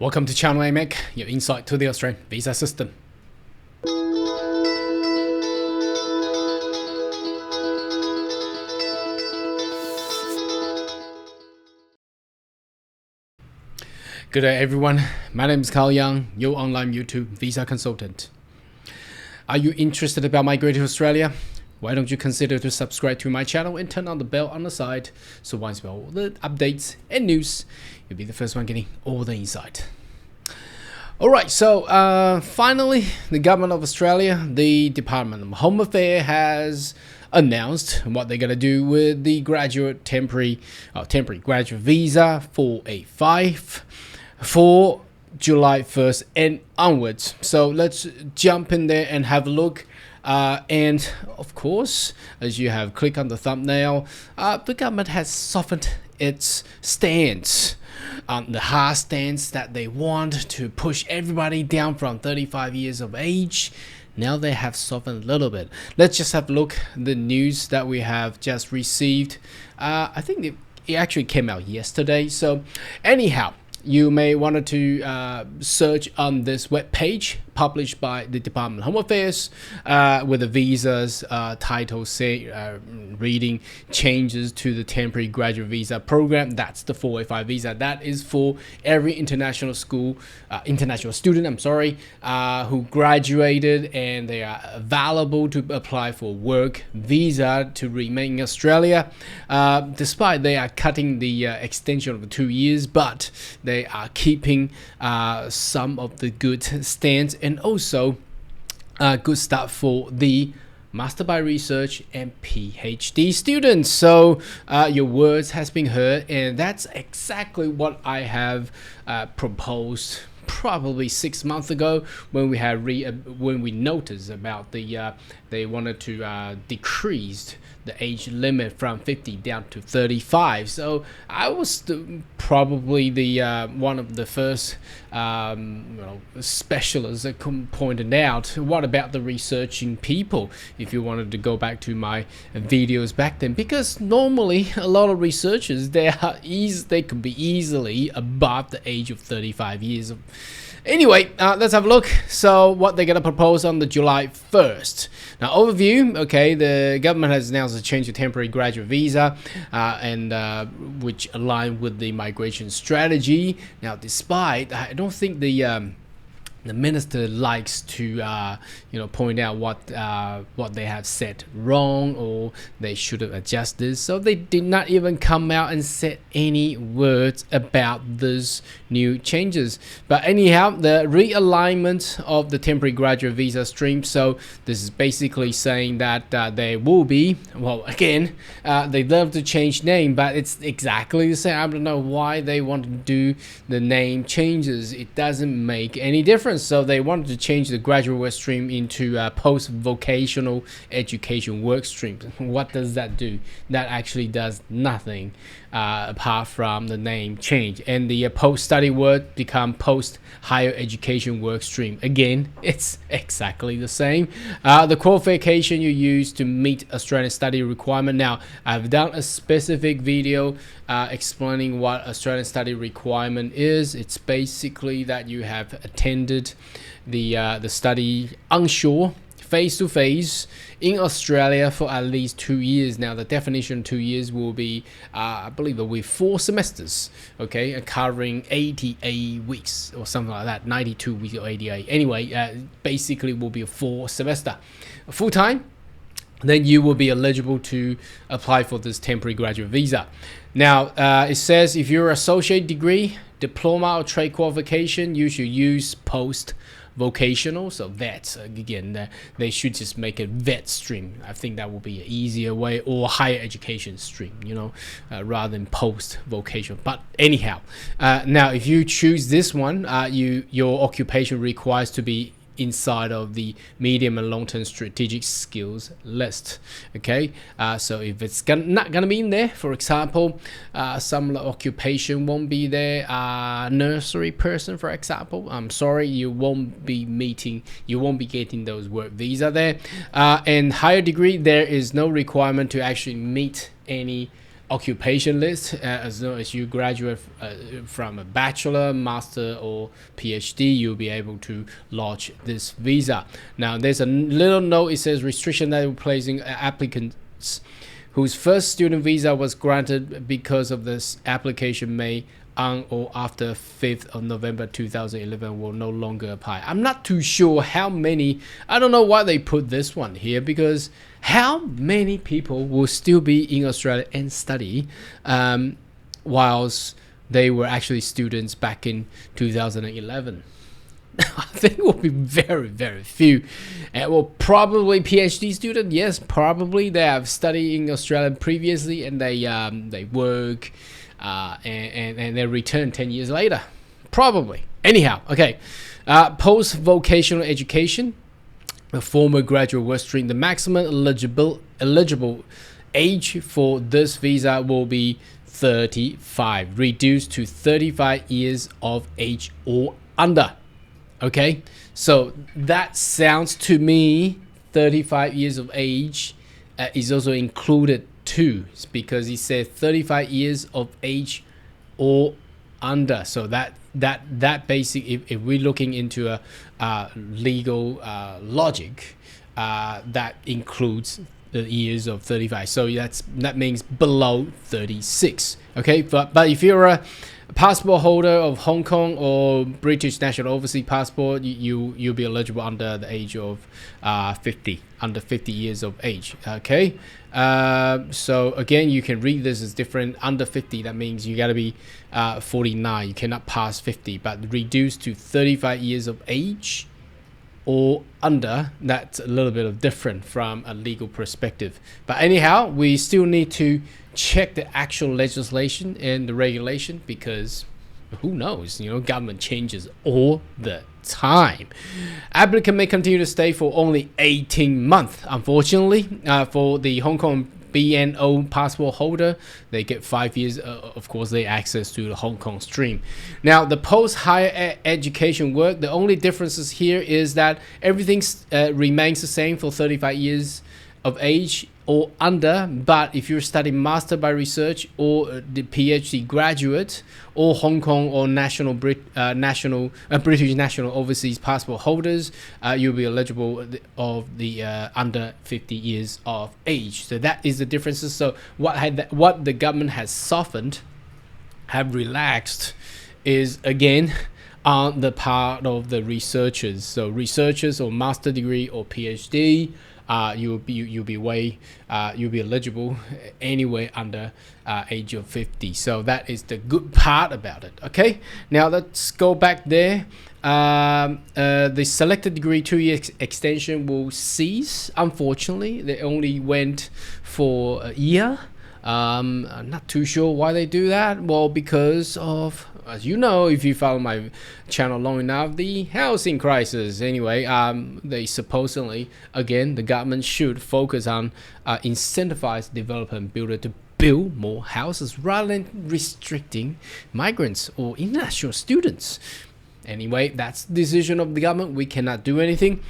Welcome to Channel AMEC, your insight to the Australian visa system. Good day everyone, my name is Carl Young, your online YouTube visa consultant. Are you interested about migrating to Australia? Why don't you consider to subscribe to my channel and turn on the bell on the side, so once we have all the updates and news, you'll be the first one getting all the insight. Alright, so finally, the government of Australia, the Department of Home Affairs has announced what they're going to do with the temporary graduate visa 485 for July 1st and onwards. So let's jump in there and have a look. And of course, as you have clicked on the thumbnail, the government has softened its stance on the hard stance that they want to push everybody down from 35 years of age. Now they have softened a little bit. Let's just have a look at the news that we have just received. I think it actually came out yesterday. So anyhow, you may want to search on this web page published by the Department of Home Affairs with the visas title reading changes to the temporary graduate visa program. That's the 485 visa. That is for every international student, who graduated and they are available to apply for work visa to remain in Australia. Despite they are cutting the extension of 2 years, but they are keeping some of the good stance and also good stuff for the Master by Research and PhD students. So your words has been heard, and that's exactly what I have proposed probably 6 months ago when we had when we noticed about the they wanted to decrease the age limit from 50 down to 35. So I was probably the one of the first specialists that pointed out, what about the researching people, if you wanted to go back to my videos back then, because normally a lot of researchers, they could be easily above the age of 35 years. Anyway, let's have a look. So what they're going to propose on the July 1st. Now, overview, okay, the government has announced a change to temporary graduate visa and which align with the migration strategy. Now, despite, I don't think the minister likes to point out what they have said wrong, or they should have adjusted. So they did not even come out and said any words about these new changes. But anyhow, the realignment of the temporary graduate visa stream. So this is basically saying that they will be, well, again, they love to change name, but it's exactly the same. I don't know why they want to do the name changes. It doesn't make any difference. So they wanted to change the graduate work stream into a post-vocational education work stream. What does that do? That actually does nothing apart from the name change. And the post-study work become post-higher education work stream. Again, it's exactly the same. The qualification you use to meet Australian study requirement. Now, I've done a specific video explaining what Australian study requirement is. It's basically that you have attended the study onshore, face-to-face in Australia for at least 2 years. Now, the definition of 2 years will be, I believe it will be 4 semesters, okay, covering 88 weeks or something like that, 92 weeks or 88. Anyway, basically will be a 4 semester. Full-time, then you will be eligible to apply for this temporary graduate visa. Now, it says if you're associate degree, diploma or trade qualification, you should use post-vocational. So vets, again, they should just make a vet stream. I think that will be an easier way, or higher education stream, rather than post-vocational. But anyhow, now if you choose this one, your occupation requires to be inside of the medium and long-term strategic skills list. Okay, so if it's not gonna be in there, for example, some occupation won't be there, nursery person, for example, I'm sorry, you won't be getting those work visa there. And higher degree, there is no requirement to actually meet any occupation list. As long as you graduate from a bachelor, master, or PhD, you'll be able to launch this visa. Now, there's a little note. It says restriction that we're placing applicants whose first student visa was granted because of this application made on or after 5th of November 2011 will no longer apply. I'm not too sure how many. I don't know why they put this one here, because how many people will still be in Australia and study whilst they were actually students back in 2011? I think it will be very, very few. And well, probably PhD student. Yes, probably they have studied in Australia previously, and they work and they return 10 years later, probably. Anyhow, okay. Post vocational education, a former graduate work stream. The maximum eligible age for this visa will be 35, reduced to 35 years of age or under. Okay, so that sounds to me 35 years of age is also included too, because he said 35 years of age or under. So that basic, if we're looking into a legal logic, that includes the years of 35. So that means below 36. Okay, but if you're a passport holder of Hong Kong or British national overseas passport, you'll be eligible under the age of 50, under 50 years of age. Okay, so again, you can read this as different. Under 50, that means you got to be 49. You cannot pass 50, but reduced to 35 years of age or under, that's a little bit of different from a legal perspective. But anyhow, we still need to check the actual legislation and the regulation, because who knows, government changes all the time. Applicant may continue to stay for only 18 months. Unfortunately, for the Hong Kong BNO passport holder, they get 5 years. Of course, they access to the Hong Kong stream. Now, the post higher education work, the only differences here is that everything remains the same for 35 years of age or under, but if you're studying master by research or the PhD graduate or Hong Kong or British national overseas passport holders, you'll be eligible of the under 50 years of age. So that is the differences. So what the government has softened, have relaxed, is again on the part of the researchers. So researchers or master degree or PhD, you'll be eligible anywhere under age of 50. So that is the good part about it. Okay, now let's go back there. The selected degree 2-year extension will cease. Unfortunately, they only went for a year. I'm not too sure why they do that. Well, because of, as you know, if you follow my channel long enough, the housing crisis. Anyway, they supposedly, again, the government should focus on incentivize developer and builder to build more houses rather than restricting migrants or international students. Anyway, that's the decision of the government. We cannot do anything.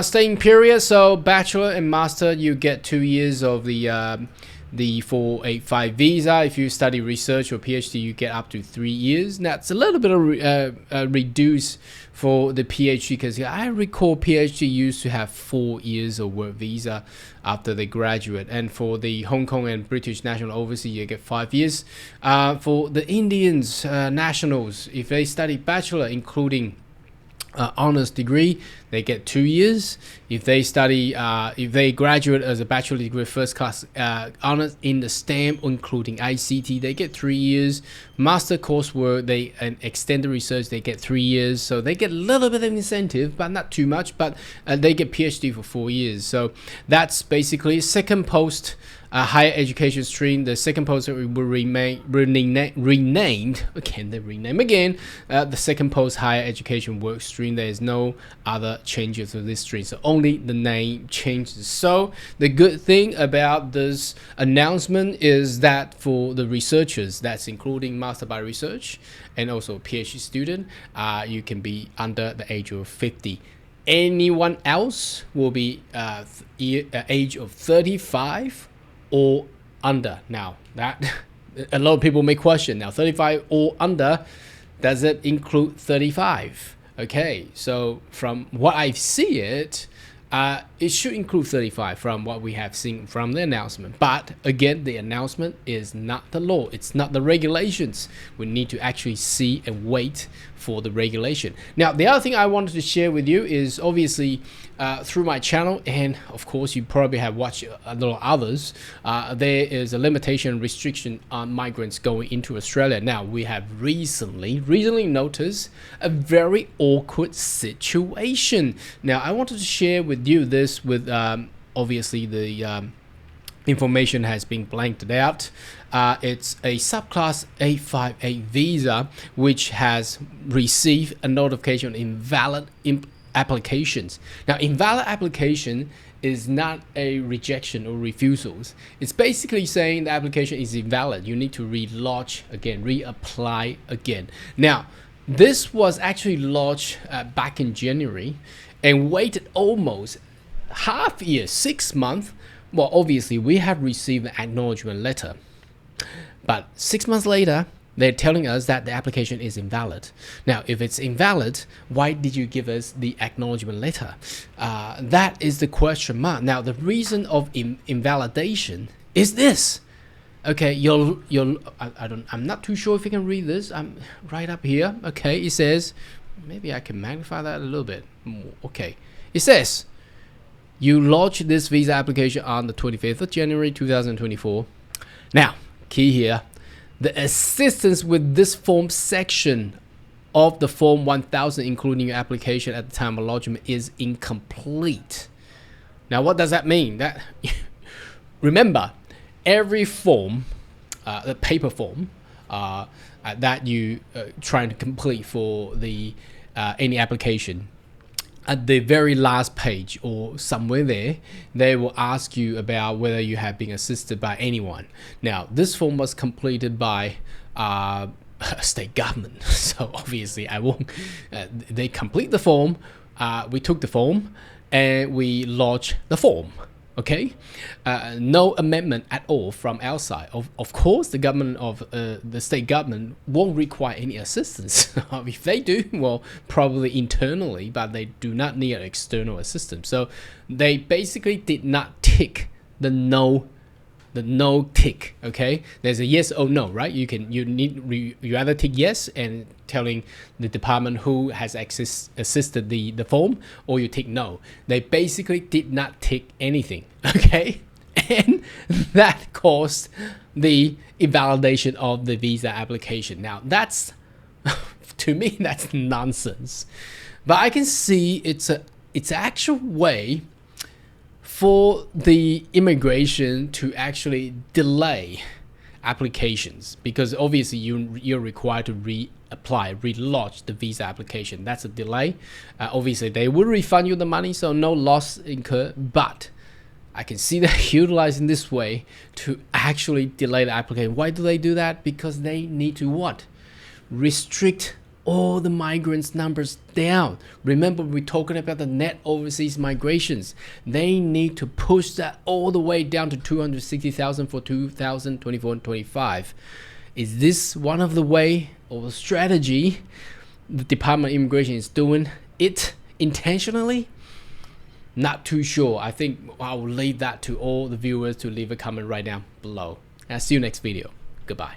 Staying period, so bachelor and master, you get 2 years of the 485 visa. If you study research or PhD, you get up to 3 years. That's a little bit of reduced for the PhD, because I recall PhD used to have 4 years of work visa after they graduate. And for the Hong Kong and British national overseas, you get 5 years. For the Indians nationals, if they study bachelor, including honors degree, they get 2 years. If they study, if they graduate as a bachelor degree first class honors in the STEM, including ICT, they get 3 years. Master coursework, and extended research, they get 3 years. So they get a little bit of incentive, but not too much. But they get PhD for 4 years. So that's basically second post higher education stream. The second post will remain renamed. Can they rename again? The second post higher education work stream. There is no other changes to this stream, so only the name changes. So the good thing about this announcement is that for the researchers, that's including master by research and also PhD student, you can be under the age of 50. Anyone else will be age of 35 or under. Now that a lot of people may question, now 35 or under, does it include 35? Okay, so from what I see it should include 35 from what we have seen from the announcement. But again, the announcement is not the law. It's not the regulations. We need to actually see and wait for the regulation. Now, the other thing I wanted to share with you is obviously through my channel, and of course you probably have watched a lot of others, there is a limitation restriction on migrants going into Australia. Now, we have recently noticed a very awkward situation. Now, I wanted to share with you this with obviously the information has been blanked out. It's a subclass 858 visa which has received a notification of invalid applications. Now, invalid application is not a rejection or refusals. It's basically saying the application is invalid. You need to re-lodge again, reapply again. Now, this was actually lodged back in January and waited almost half year, 6 months. Well, obviously we have received an acknowledgement letter, but 6 months later they're telling us that the application is invalid. Now, if it's invalid, why did you give us the acknowledgement letter? That is the question mark. Now, the reason of invalidation is this. Okay, I'm not too sure if you can read this. I'm right up here. Okay, it says, maybe I can magnify that a little bit more. Okay, it says, you lodged this visa application on the 25th of January 2024. Now, key here, the assistance with this form section of the form 1000, including your application at the time of lodgement, is incomplete. Now, what does that mean? That remember, every form, the paper form that you trying to complete for the any application, at the very last page or somewhere there, they will ask you about whether you have been assisted by anyone. Now, this form was completed by state government, so obviously I won't. They complete the form. We took the form and we lodged the form. Okay, no amendment at all from our side. Of course, the government of the state government won't require any assistance. If they do, well, probably internally, but they do not need external assistance. So they basically did not tick the no tick. Okay, there's a yes or no, right? You either tick yes and telling the department who has assisted the form, or you tick no. They basically did not tick anything. Okay, and that caused the invalidation of the visa application. Now, that's to me, that's nonsense. But I can see it's actual way for the immigration to actually delay applications, because obviously you're required to reapply, relodge the visa application. That's a delay. Obviously they will refund you the money, so no loss incurred, but I can see them utilizing this way to actually delay the application. Why do they do that? Because they need to what? Restrict all the migrants numbers down. Remember, we're talking about the net overseas migrations. They need to push that all the way down to 260,000 for 2024 and 25. Is this one of the way or strategy the Department of Immigration is doing it intentionally? Not too sure. I think I will leave that to all the viewers to leave a comment right down below. I'll see you next video. Goodbye.